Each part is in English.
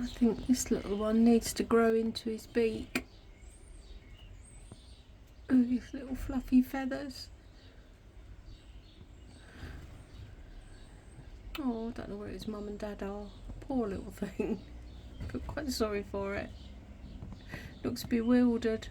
I think this little one needs to grow into his beak. Oh, his little fluffy feathers. Oh, I don't know where his mum and dad are. Poor little thing. I feel quite sorry for it. Looks bewildered.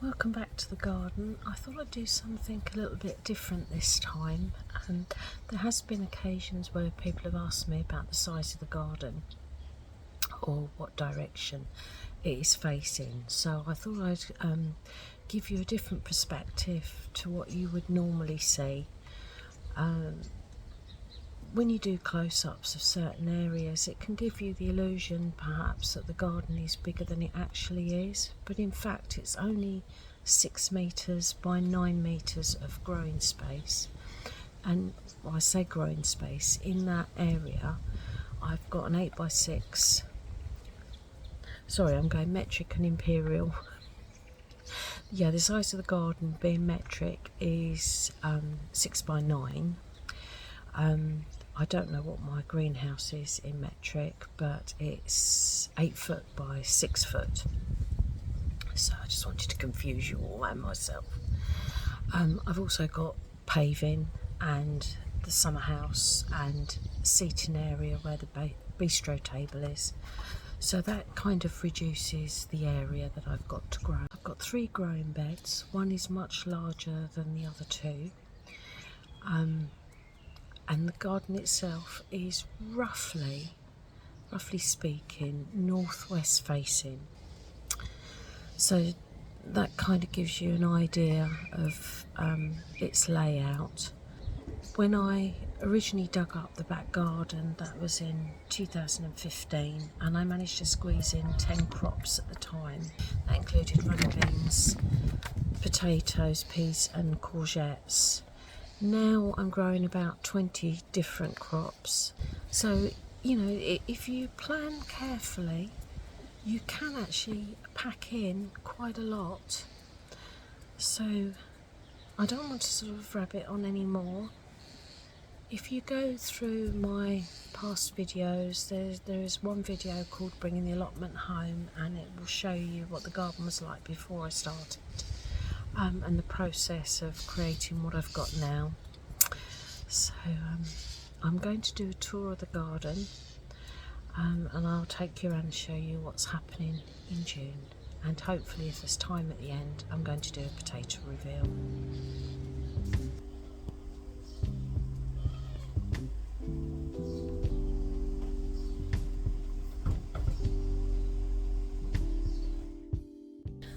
Welcome back to the garden. I thought I'd do something a little bit different this time, and there has been occasions where people have asked me about the size of the garden or what direction it is facing, so I thought I'd give you a different perspective to what you would normally see. When you do close-ups of certain areas, it can give you the illusion perhaps that the garden is bigger than it actually is, but in fact it's only 6 metres by 9 metres of growing space. And when I say growing space, in that area I've got an 8 by 6, sorry, I'm going metric and imperial. Yeah, the size of the garden being metric is 6 by 9. I don't know what my greenhouse is in metric, but it's 8 foot by 6 foot. So I just wanted to confuse you all and myself. I've also got paving and the summer house and seating area where the bistro table is. So that kind of reduces the area that I've got to grow. I've got 3 growing beds. One is much larger than the other 2. And the garden itself is roughly speaking, northwest facing. So that kind of gives you an idea of its layout. When I originally dug up the back garden, that was in 2015, and I managed to squeeze in 10 crops at the time. That included running beans, potatoes, peas and courgettes. Now I'm growing about 20 different crops. So, you know, if you plan carefully, you can actually pack in quite a lot. So I don't want to sort of rabbit on anymore. If you go through my past videos, there is one video called Bringing the Allotment Home, and it will show you what the garden was like before I started. And the process of creating what I've got now. So I'm going to do a tour of the garden, and I'll take you around and show you what's happening in June, and hopefully if there's time at the end I'm going to do a potato reveal.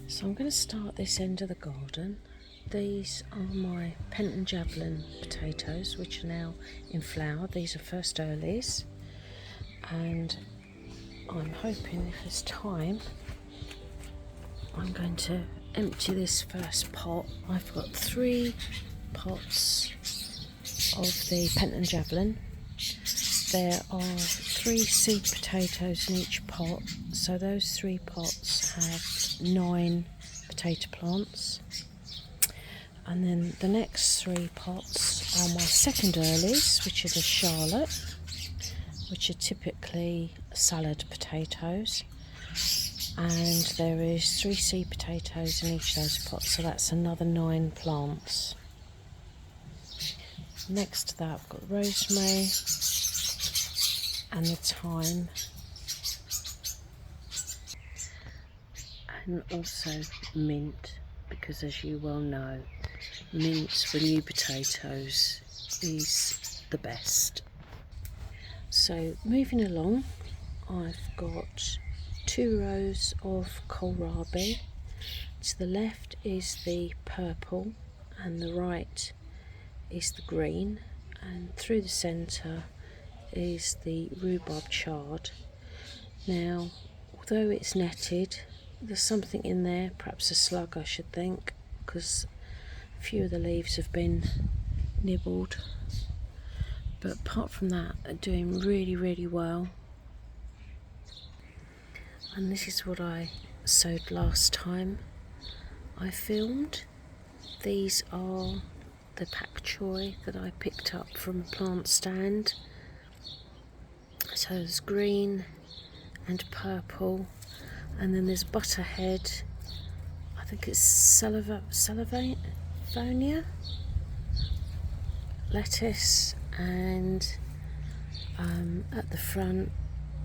So I'm going to start this end of the garden. These are my Penton Javelin potatoes, which are now in flower. These are first earlies, and I'm hoping if there's time I'm going to empty this first pot. I've got 3 pots of the Penton Javelin. There are 3 seed potatoes in each pot, so those 3 pots have 9 potato plants. And then the next 3 pots are my second earlies, which are the Charlotte, which are typically salad potatoes. And there is 3 seed potatoes in each of those pots, so that's another 9 plants. Next to that I've got rosemary and the thyme, and also mint, because as you well know, mint for new potatoes is the best. So moving along, I've got 2 rows of kohlrabi. To the left is the purple and the right is the green, and through the centre is the rhubarb chard. Now, although it's netted, there's something in there, perhaps a slug I should think, because a few of the leaves have been nibbled. But apart from that, they're doing really well. And this is what I sowed last time I filmed. These are the pak choi that I picked up from a plant stand. So there's green and purple, and then there's butterhead, I think it's salivania, lettuce, and at the front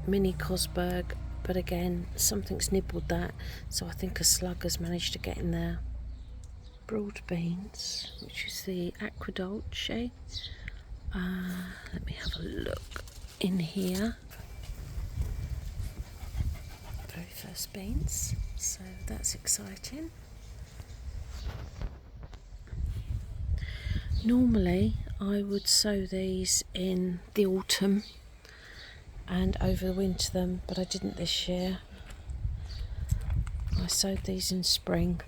mini Cosberg, but again something's nibbled that, so I think a slug has managed to get in there. Broad beans, which is the aquadolce. Let me have a look in here. Very first beans, so that's exciting. Normally I would sow these in the autumn and overwinter them, but I didn't this year. I sowed these in spring,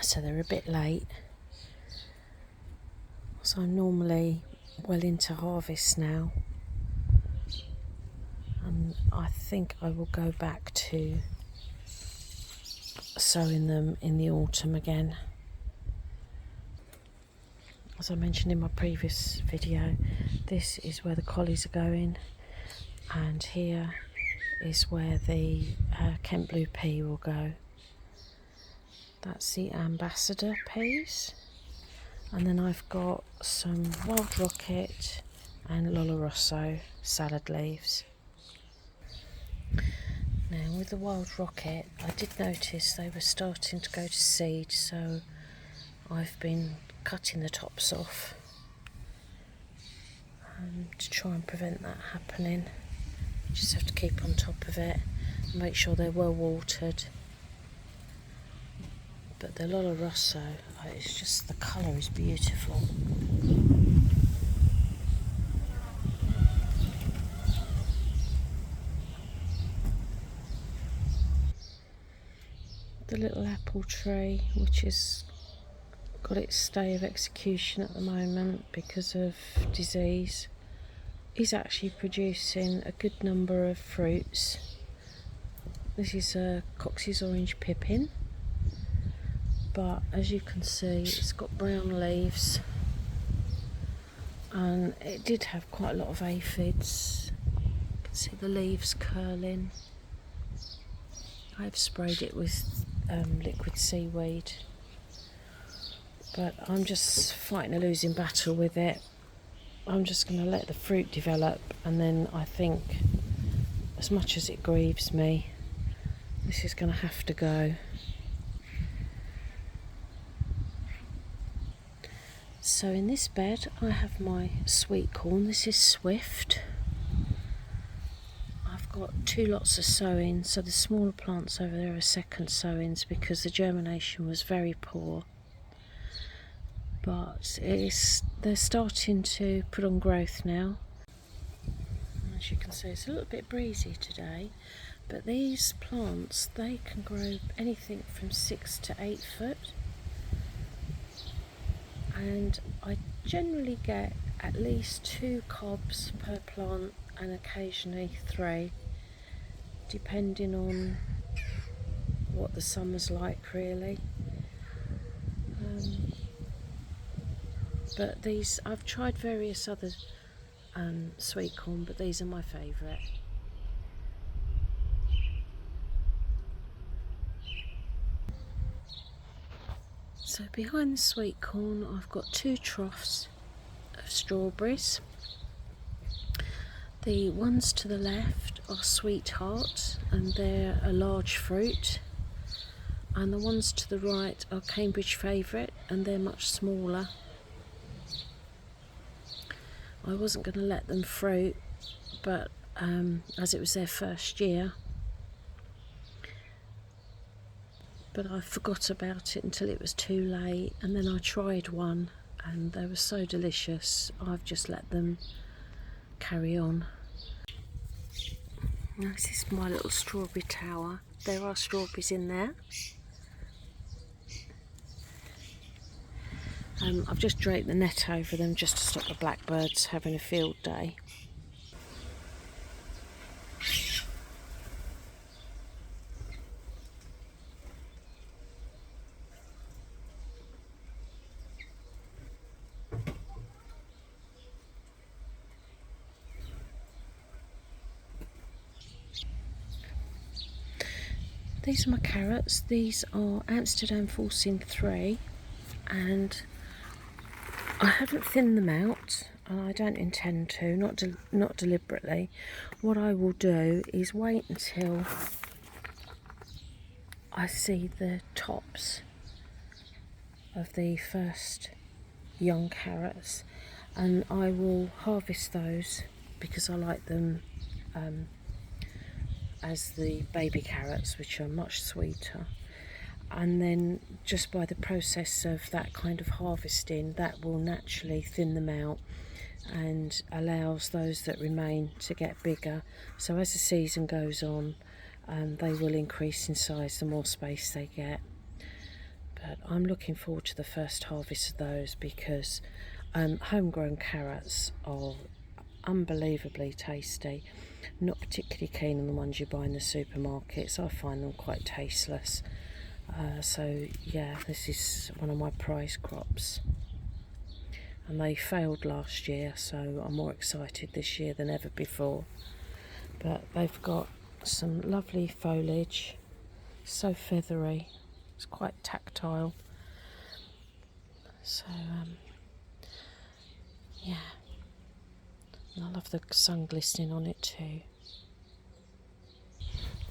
so they're a bit late. So I'm normally well into harvest now, and I think I will go back to sowing them in the autumn again. As I mentioned in my previous video, this is where the collies are going, and here is where the Kent blue pea will go. That's the ambassador peas, and then I've got some wild rocket and Lollo Rosso salad leaves. Now with the wild rocket, I did notice they were starting to go to seed, so I've been cutting the tops off to try and prevent that happening. Just have to keep on top of it and make sure they're well watered. But the Lollo Rosso, it's just, the colour is beautiful. The little apple tree, which has got its stay of execution at the moment because of disease, is actually producing a good number of fruits. This is a Cox's orange pippin, but as you can see it's got brown leaves, and it did have quite a lot of aphids. You can see the leaves curling. I've sprayed it with liquid seaweed, but I'm just fighting a losing battle with it. I'm just going to let the fruit develop, and then I think, as much as it grieves me, this is going to have to go. So in this bed I have my sweet corn. This is Swift. I've got 2 lots of sowings, so the smaller plants over there are second sowings because the germination was very poor. But they're starting to put on growth now. As you can see, it's a little bit breezy today, but these plants, they can grow anything from 6 to 8 foot, and I generally get at least 2 cobs per plant and occasionally 3, depending on what the summer's like really. But these, I've tried various other sweet corn, but these are my favourite. So behind the sweet corn I've got 2 troughs of strawberries. The ones to the left are Sweetheart, and they're a large fruit, and the ones to the right are Cambridge Favourite, and they're much smaller. I wasn't going to let them fruit, but as it was their first year. But I forgot about it until it was too late, and then I tried one and they were so delicious, I've just let them carry on. Now this is my little strawberry tower. There are strawberries in there. I've just draped the net over them just to stop the blackbirds having a field day. These are my carrots. These are Amsterdam Forcing 3, and I haven't thinned them out, and I don't intend to, not deliberately. What I will do is wait until I see the tops of the first young carrots, and I will harvest those because I like them as the baby carrots, which are much sweeter. And then just by the process of that kind of harvesting, that will naturally thin them out and allows those that remain to get bigger. So as the season goes on, they will increase in size the more space they get. But I'm looking forward to the first harvest of those because homegrown carrots are unbelievably tasty. Not particularly keen on the ones you buy in the supermarkets. I find them quite tasteless. So yeah, this is one of my prize crops, and they failed last year, so I'm more excited this year than ever before. But they've got some lovely foliage, so feathery, it's quite tactile. So yeah, and I love the sun glistening on it too.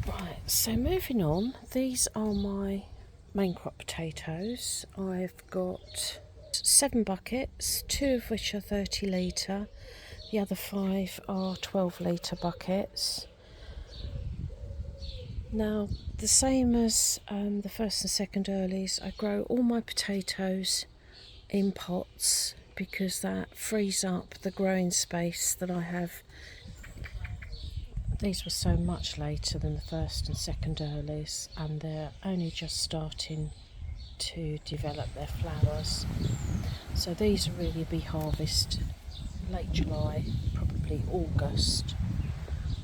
Right, so moving on, these are my main crop potatoes. I've got 7 buckets, 2 of which are 30 litre, the other 5 are 12 litre buckets. Now, the same as the first and second earlies, I grow all my potatoes in pots because that frees up the growing space that I have. These were so much later than the first and second earlies, and they're only just starting to develop their flowers. So these will really be harvested late July, probably August,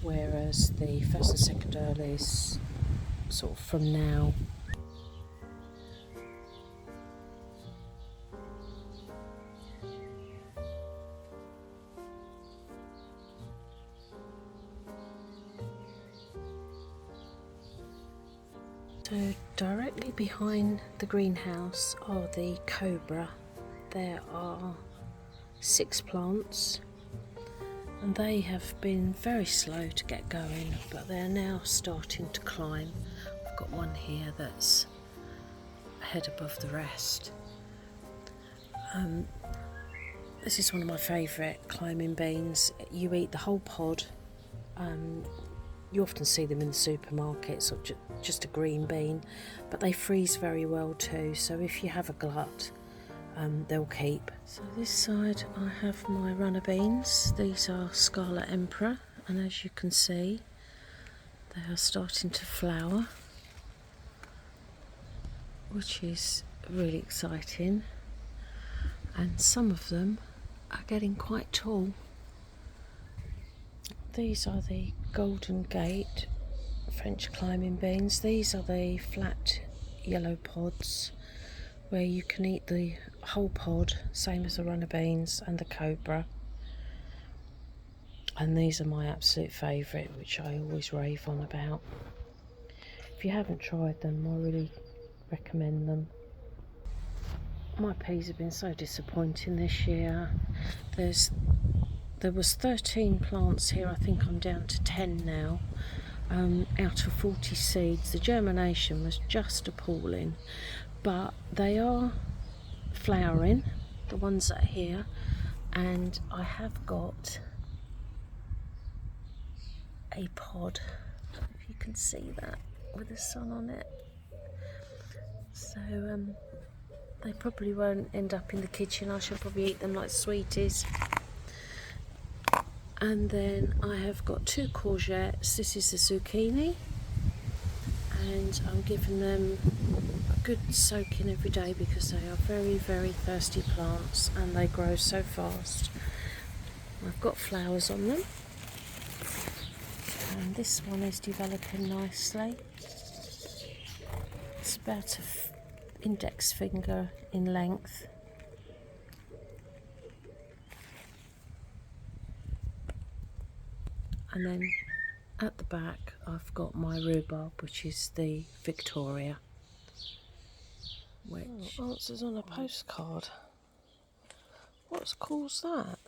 whereas the first and second earlies sort of from now. So directly behind the greenhouse are the cobra. There are 6 plants, and they have been very slow to get going, but they're now starting to climb. I've got one here that's a head above the rest. This is one of my favourite climbing beans. You eat the whole pod. You often see them in the supermarkets, or just a green bean, but they freeze very well too, so if you have a glut, they'll keep. So this side I have my runner beans. These are Scarlet Emperor, and as you can see, they are starting to flower, which is really exciting, and some of them are getting quite tall. These are the Golden Gate French climbing beans. These are the flat yellow pods where you can eat the whole pod, same as the runner beans and the cobra. And these are my absolute favourite, which I always rave on about. If you haven't tried them, I really recommend them. My peas have been so disappointing this year. There was 13 plants here. I think I'm down to 10 now, out of 40 seeds. The germination was just appalling, but they are flowering, the ones that are here, and I have got a pod, if you can see that with the sun on it. So they probably won't end up in the kitchen. I shall probably eat them like sweeties. And then I have got 2 courgettes. This is the zucchini, and I'm giving them a good soaking every day because they are very, very thirsty plants and they grow so fast. I've got flowers on them, and this one is developing nicely. It's about an index finger in length. And then at the back I've got my rhubarb, which is the Victoria. Which answers on a postcard. What's caused that?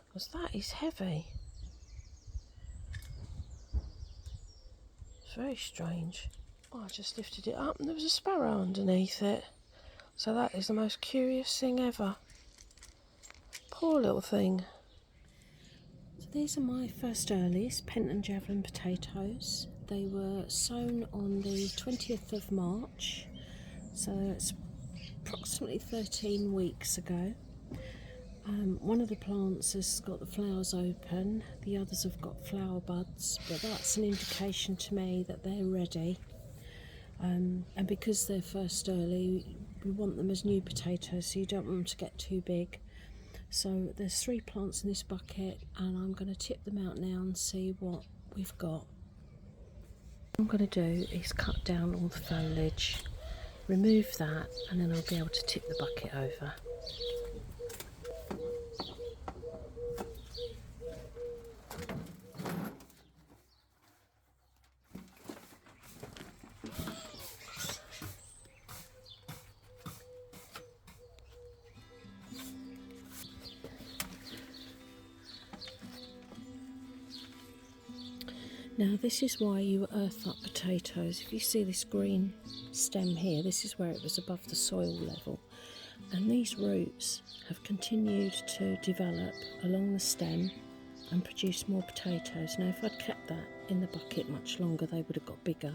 Because that is heavy. It's very strange. Oh, I just lifted it up and there was a sparrow underneath it. So that is the most curious thing ever. Poor little thing. So these are my first earliest Penton Javelin potatoes. They were sown on the 20th of March. So it's approximately 13 weeks ago. One of the plants has got the flowers open, the others have got flower buds, but that's an indication to me that they're ready. And because they're first early, we want them as new potatoes, so you don't want them to get too big. So there's 3 plants in this bucket, and I'm going to tip them out now and see what we've got. What I'm going to do is cut down all the foliage, remove that, and then I'll be able to tip the bucket over. Now this is why you earth up potatoes. If you see this green stem here, this is where it was above the soil level, and these roots have continued to develop along the stem and produce more potatoes. Now if I'd kept that in the bucket much longer, they would have got bigger,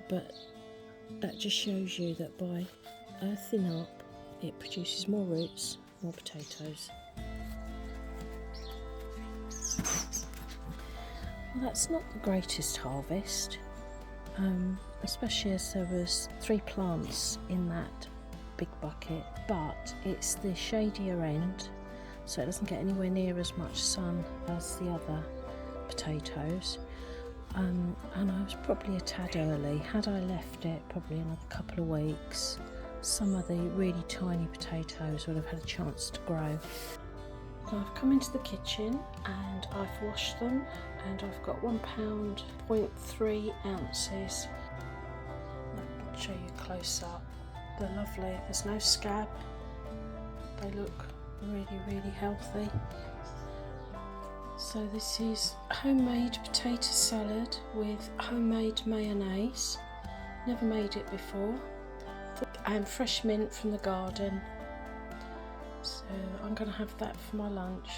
but that just shows you that by earthing up it produces more roots, more potatoes. Well, that's not the greatest harvest, especially as there was 3 plants in that big bucket, but it's the shadier end, so it doesn't get anywhere near as much sun as the other potatoes, and I was probably a tad early. Had I left it probably another couple of weeks, some of the really tiny potatoes would have had a chance to grow. So I've come into the kitchen and I've washed them, and I've got 1 pound, 0.3 ounces. I'll show you close up. They're lovely, there's no scab. They look really, really healthy. So this is homemade potato salad with homemade mayonnaise. Never made it before. And fresh mint from the garden. So I'm going to have that for my lunch.